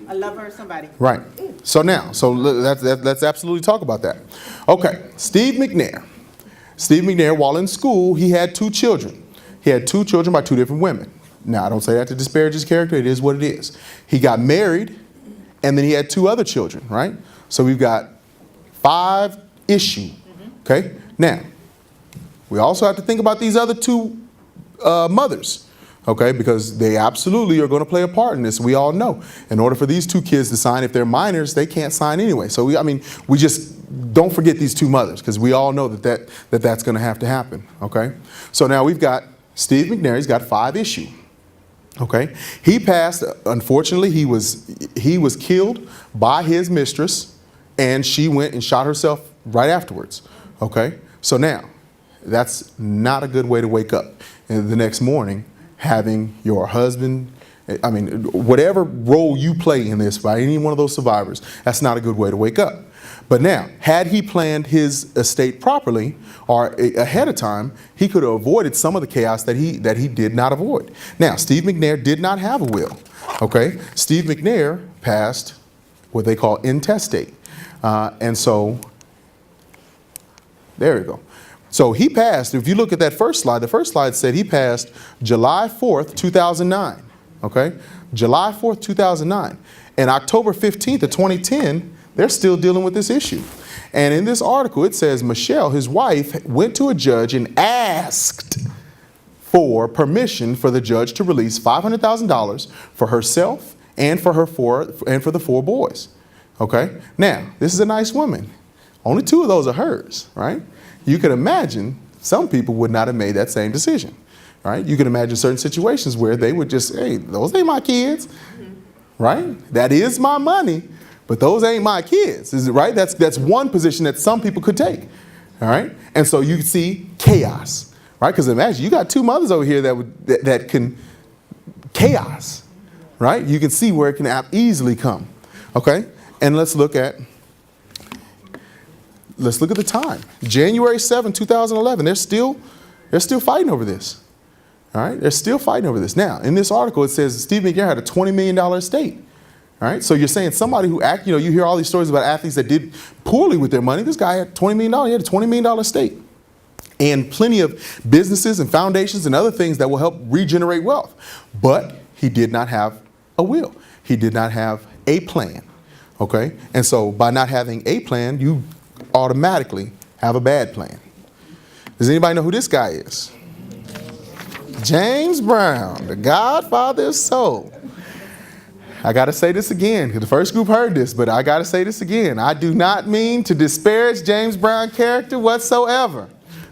A lover or somebody. Right. So now, let's absolutely talk about that. Okay, Steve McNair. Steve McNair, while in school, he had two children. He had two children by two different women. Now, I don't say that to disparage his character. It is what it is. He got married, and then he had two other children, right? So we've got 5-issue, okay? Now, we also have to think about these other two mothers. Okay, because they absolutely are going to play a part in this. We all know. In order for these two kids to sign, if they're minors, they can't sign anyway. So we just don't forget these two mothers, because we all know that's going to have to happen. Okay, so now we've got Steve McNair. He's got 5-issue. Okay, he passed. Unfortunately, he was killed by his mistress, and she went and shot herself right afterwards. Okay, so now that's not a good way to wake up the next morning, having your husband, whatever role you play in this by any one of those survivors, that's not a good way to wake up. But now, had he planned his estate properly or ahead of time, he could have avoided some of the chaos that he did not avoid. Now, Steve McNair did not have a will. Okay, Steve McNair passed what they call intestate, and so there you go. So he passed, if you look at that first slide, the first slide said he passed July 4th, 2009, okay? July 4th, 2009. And October 15th of 2010, they're still dealing with this issue. And in this article, it says Michelle, his wife, went to a judge and asked for permission for the judge to release $500,000 for herself and for the 4 boys, okay? Now, this is a nice woman. Only 2 of those are hers, right? You can imagine some people would not have made that same decision, right? You can imagine certain situations where they would just, hey, those ain't my kids, right? That is my money, but those ain't my kids, is it right? That's one position that some people could take, all right? And so you see chaos, right? Because imagine you got 2 mothers over here that can chaos, right? You can see where it can easily come, okay? And let's look at the time. January 7, 2011. They're still fighting over this. All right? They're still fighting over this. Now, in this article, it says Steve McNair had a $20 million estate. All right? So you're saying somebody who you hear all these stories about athletes that did poorly with their money. This guy had $20 million. He had a $20 million estate. And plenty of businesses and foundations and other things that will help regenerate wealth. But he did not have a will. He did not have a plan. Okay? And so by not having a plan, you automatically have a bad plan. Does anybody know who this guy is? James Brown, the godfather of soul. I got to say this again, because the first group heard this, but I got to say this again. I do not mean to disparage James Brown's character whatsoever.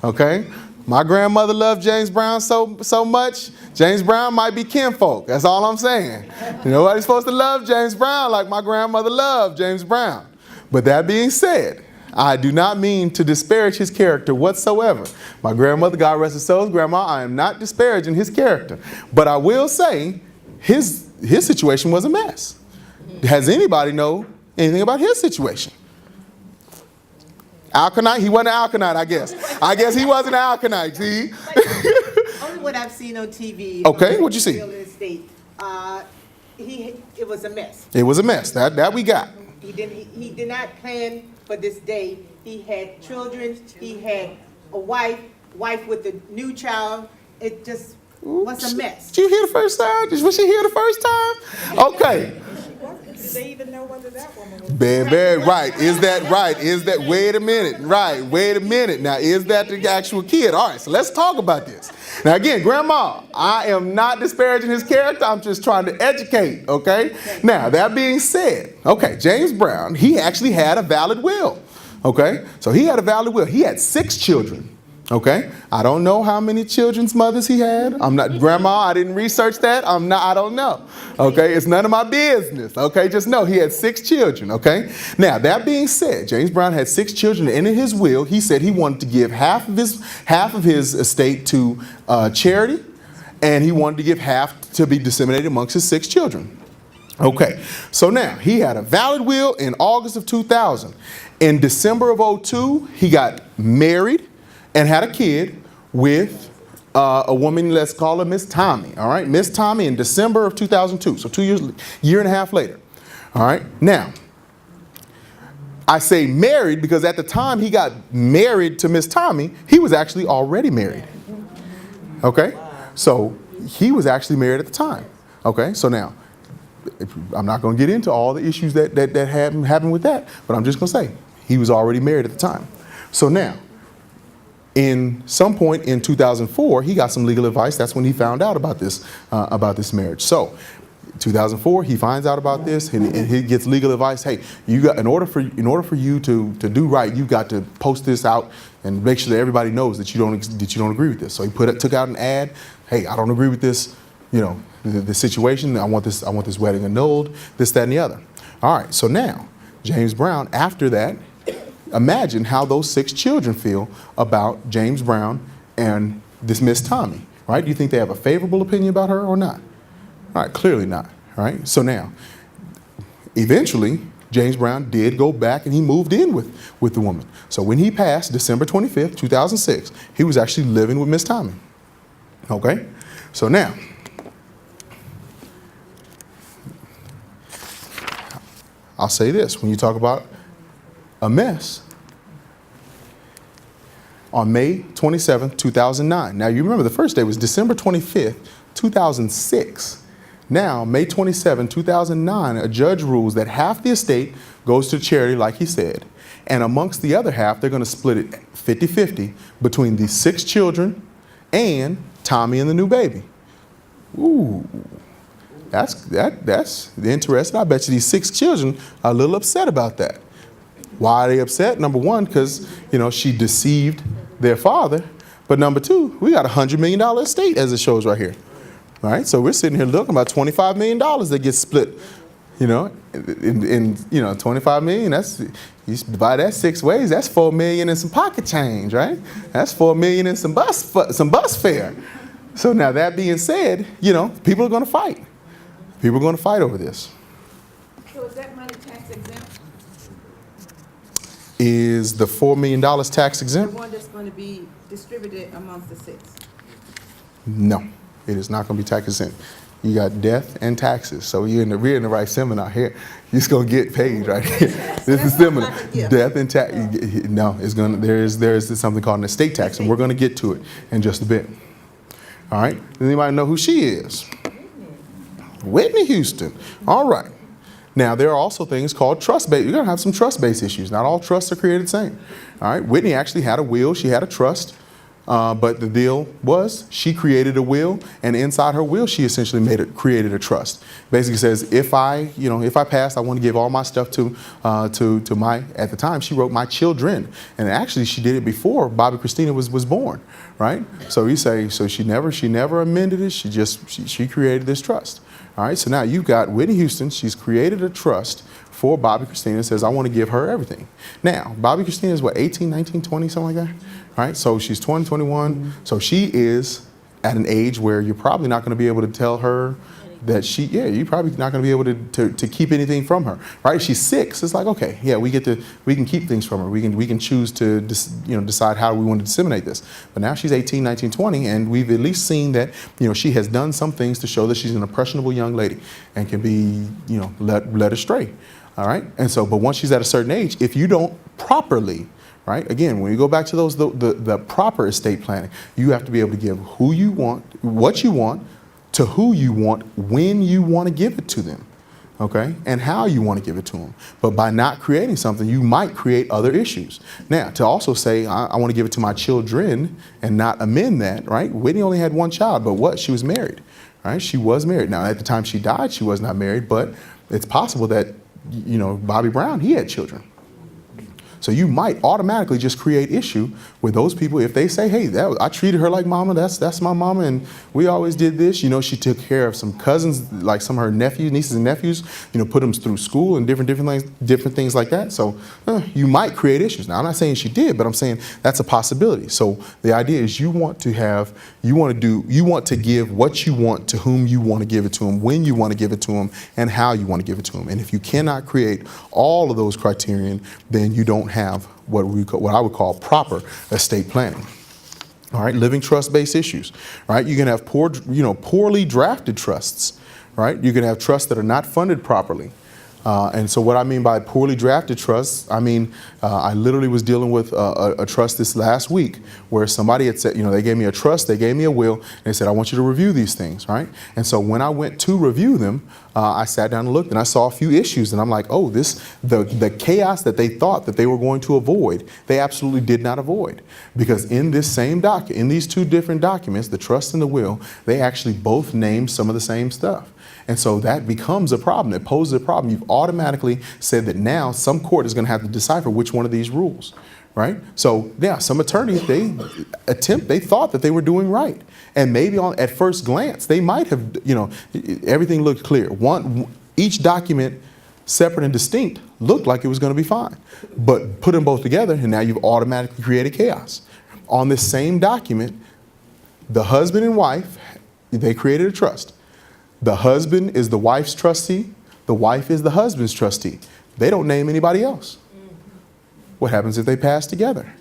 Okay? My grandmother loved James Brown so much, James Brown might be kinfolk. That's all I'm saying. Nobody's supposed to love James Brown like my grandmother loved James Brown. But that being said, I do not mean to disparage his character whatsoever. My grandmother, God rest her soul, grandma, I am not disparaging his character. But I will say his situation was a mess. Does anybody know anything about his situation? Alkanite? He wasn't an Alkanite, I guess. I guess he wasn't an Alkanite, see? Only what I've seen on TV. Okay, what'd you see? Real estate. It was a mess. It was a mess. That we got. He did not plan for this day. He had children. He had a wife with a new child. It just was a mess. Did you hear the first time? Was she here the first time? Okay. Did they even know whether that woman was? Baby, right. Is that right? Is that, wait a minute. Right, wait a minute. Now, is that the actual kid? All right, so let's talk about this. Now, again, Grandma, I am not disparaging his character. I'm just trying to educate, okay? Now, that being said, okay, James Brown, he actually had a valid will, okay? So he had a valid will. He had 6 children. Okay, I don't know how many children's mothers he had. I'm not, Grandma, I didn't research that. I don't know. Okay, it's none of my business. Okay, just know he had 6 children. Okay, now that being said, James Brown had 6 children, and in his will, he said he wanted to give half of his estate to charity, and he wanted to give half to be disseminated amongst his 6 children. Okay, so now he had a valid will in August of 2000. In December of 2002, he got married and had a kid with a woman, let's call her Miss Tommy, all right? Miss Tommy in December of 2002, so 2 years, year and a half later, all right? Now, I say married because at the time he got married to Miss Tommy, he was actually already married, okay? So he was actually married at the time, okay? So now, I'm not going to get into all the issues that happened with that, but I'm just going to say he was already married at the time. So now, in some point in 2004, he got some legal advice. That's when he found out about this marriage. So, 2004, he finds out about this, and he gets legal advice. Hey, you got in order for you to do right, you got to post this out and make sure that everybody knows that you don't agree with this. So he took out an ad. Hey, I don't agree with this. You know, the situation. I want this wedding annulled. This, that, and the other. All right. So now, James Brown. After that. Imagine how those 6 children feel about James Brown and this Miss Tommy, right? Do you think they have a favorable opinion about her or not? All right, clearly not, right? So now, eventually, James Brown did go back and he moved in with the woman. So when he passed December 25th, 2006, he was actually living with Miss Tommy, okay? So now, I'll say this, when you talk about a mess, on May 27th, 2009. Now, you remember the first day was December 25th, 2006. Now, May 27, 2009, a judge rules that half the estate goes to charity, like he said, and amongst the other half, they're going to split it 50-50 between the 6 children and Tommy and the new baby. Ooh, that's interesting. I bet you these 6 children are a little upset about that. Why are they upset? Number one, because, you know, she deceived their father. But number two, we got a $100 million estate, as it shows right here. All right, so we're sitting here looking about $25 million that gets split. You know, in you know, $25 million. That's, you divide that 6 ways. That's $4 million and some pocket change, right? That's $4 million and some bus fare. So now that being said, you know, people are going to fight. People are going to fight over this. So is that money tax exempt? Is the $4 million tax The exempt? one that's going to be distributed amongst the 6? No, it is not going to be tax exempt. You got death and taxes. So we're in the right seminar here. You're just going to get paid right here. This is seminar. Death and tax. No, it's going to, there is something called an estate tax, and we're going to get to it in just a bit. All right. Does anybody know who she is? Whitney Houston. All right. Now, there are also things called trust-based. You're going to have some trust-based issues. Not all trusts are created the same. All right. Whitney actually had a will. She had a trust. But the deal was she created a will, and inside her will, she essentially created a trust. Basically says, if I pass, I want to give all my stuff to my, at the time, she wrote my children. And actually, she did it before Bobby Christina was born, right? So you say, so she never amended it. She created this trust. All right, so now you've got Whitney Houston. She's created a trust for Bobby Christina and says, I want to give her everything. Now, Bobby Christina is what, 18, 19, 20, something like that? All right, so she's 20, 21. So she is at an age where you're probably not going to be able to tell her that you're probably not going to be able to keep anything from her, right? She's 6. It's like, okay, yeah, we can keep things from her. We can choose to decide how we want to disseminate this. But now she's 18, 19, 20, and we've at least seen that, she has done some things to show that she's an impressionable young lady and can be, led astray. All right, and so, but once she's at a certain age, if you don't properly, right, again, when you go back to those the proper estate planning, you have to be able to give who you want, what you want, to who you want, when you want to give it to them, okay, and how you want to give it to them. But by not creating something, you might create other issues. Now, to also say, I want to give it to my children and not amend that, right? Whitney only had 1 child, but what? She was married, right? She was married. Now, at the time she died, she was not married, but it's possible that, Bobby Brown, he had children. So you might automatically just create issue with those people if they say, hey, I treated her like mama, that's my mama, and we always did this. She took care of some cousins, like some of her nieces and nephews, put them through school and different things like that. So you might create issues. Now, I'm not saying she did, but I'm saying that's a possibility. So the idea is you want to give what you want to whom you want to give it to them, when you want to give it to them, and how you want to give it to them. And if you cannot create all of those criterion, then you don't have what I would call proper estate planning. All right, living trust-based issues, right? You can have poorly drafted trusts, right? You can have trusts that are not funded properly. And so what I mean by poorly drafted trusts, I mean, I literally was dealing with a trust this last week where somebody had said, they gave me a trust, they gave me a will, and they said, I want you to review these things, right? And so when I went to review them, I sat down and looked and I saw a few issues and I'm like, oh, the chaos that they thought that they were going to avoid, they absolutely did not avoid. Because in this same document, in these two different documents, the trust and the will, they actually both name some of the same stuff. And so that becomes a problem. It poses a problem. You've automatically said that now some court is going to have to decipher which one of these rules, right? So yeah, some attorneys, they thought that they were doing right. And maybe at first glance, they might have, everything looked clear. Each document, separate and distinct, looked like it was going to be fine. But put them both together, and now you've automatically created chaos. On this same document, the husband and wife, they created a trust. The husband is the wife's trustee. The wife is the husband's trustee. They don't name anybody else. What happens if they pass together?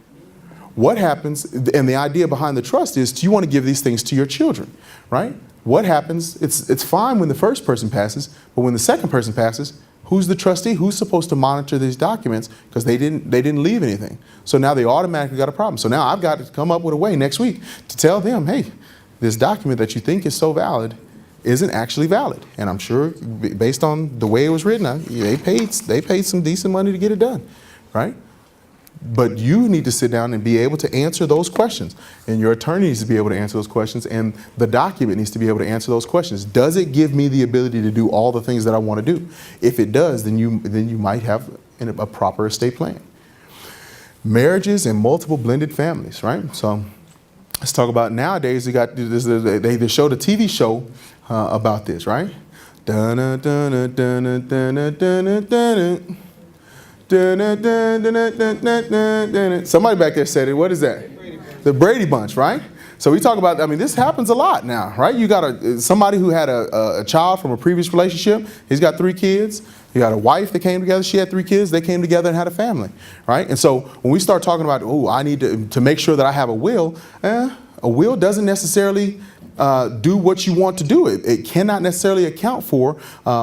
What happens, and the idea behind the trust is you want to give these things to your children, right? What happens, it's fine when the first person passes, but when the second person passes, who's the trustee? Who's supposed to monitor these documents? Because they didn't leave anything. So now they automatically got a problem. So now I've got to come up with a way next week to tell them, hey, this document that you think is so valid isn't actually valid. And I'm sure based on the way it was written, they paid some decent money to get it done, right? But you need to sit down and be able to answer those questions. And your attorney needs to be able to answer those questions. And the document needs to be able to answer those questions. Does it give me the ability to do all the things that I want to do? If it does, then you might have a proper estate plan. Marriages and multiple blended families, right? So let's talk about nowadays. They showed a TV show about this, right? Somebody back there said it. What is that? The Brady Bunch, right? So we talk about, this happens a lot now, right? You got somebody who had a child from a previous relationship. He's got 3 kids. You got a wife that came together. She had 3 kids. They came together and had a family, right? And so when we start talking about, I need to make sure that I have a will doesn't necessarily do what you want to do. It cannot necessarily account for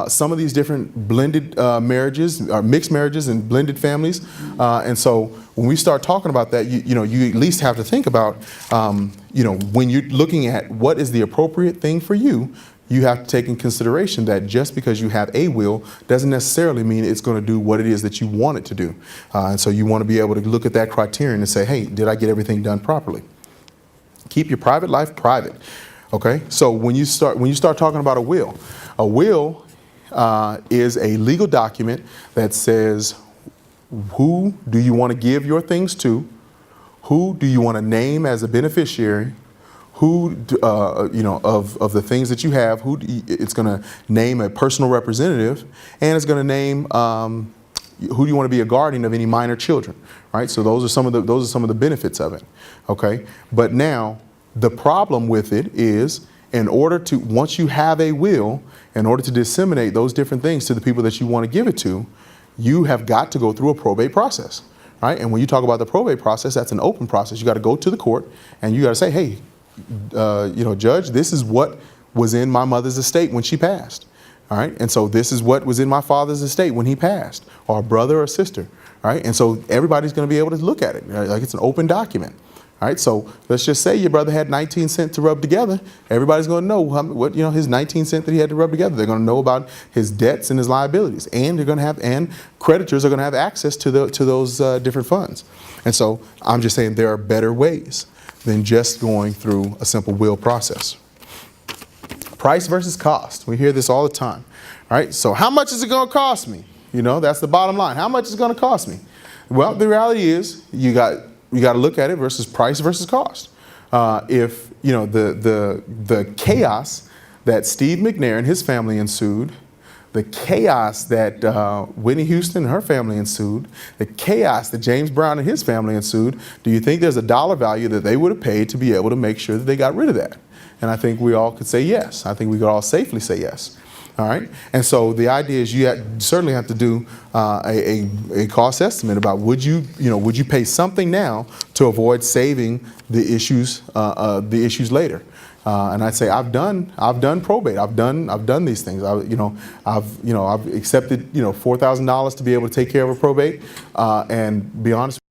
some of these different blended marriages, or mixed marriages and blended families. And so when we start talking about that, you at least have to think about, when you're looking at what is the appropriate thing for you, you have to take in consideration that just because you have a will doesn't necessarily mean it's going to do what it is that you want it to do. And so you want to be able to look at that criterion and say, hey, did I get everything done properly? Keep your private life private. Okay, so when you start talking about a will is a legal document that says who do you want to give your things to, who do you want to name as a beneficiary, who of the things that you have, it's going to name a personal representative, and it's going to name who do you want to be a guardian of any minor children, right? So those are some of the benefits of it. Okay, but now the problem with it is, once you have a will, in order to disseminate those different things to the people that you want to give it to, you have got to go through a probate process, right? And when you talk about the probate process, that's an open process. You got to go to the court and you got to say, hey, judge, this is what was in my mother's estate when she passed. All right. And so this is what was in my father's estate when he passed, or a brother or sister. All right. And so everybody's going to be able to look at it, right? Like it's an open document. All right, so let's just say your brother had 19 cents to rub together. Everybody's going to know what his 19 cents that he had to rub together. They're going to know about his debts and his liabilities, and creditors are going to have access to those different funds. And so I'm just saying there are better ways than just going through a simple will process. Price versus cost. We hear this all the time. All right, so how much is it going to cost me? That's the bottom line. How much is it going to cost me? Well, the reality is you got to look at it versus price versus cost. If the chaos that Steve McNair and his family ensued, the chaos that Whitney Houston and her family ensued, the chaos that James Brown and his family ensued, do you think there's a dollar value that they would have paid to be able to make sure that they got rid of that? And I think we all could say yes. I think we could all safely say yes. All right, and so the idea is you certainly have to do a cost estimate about would you pay something now to avoid saving the issues later. And I'd say I've done probate. I've done these things. I've accepted $4,000 to be able to take care of a probate. And be honest.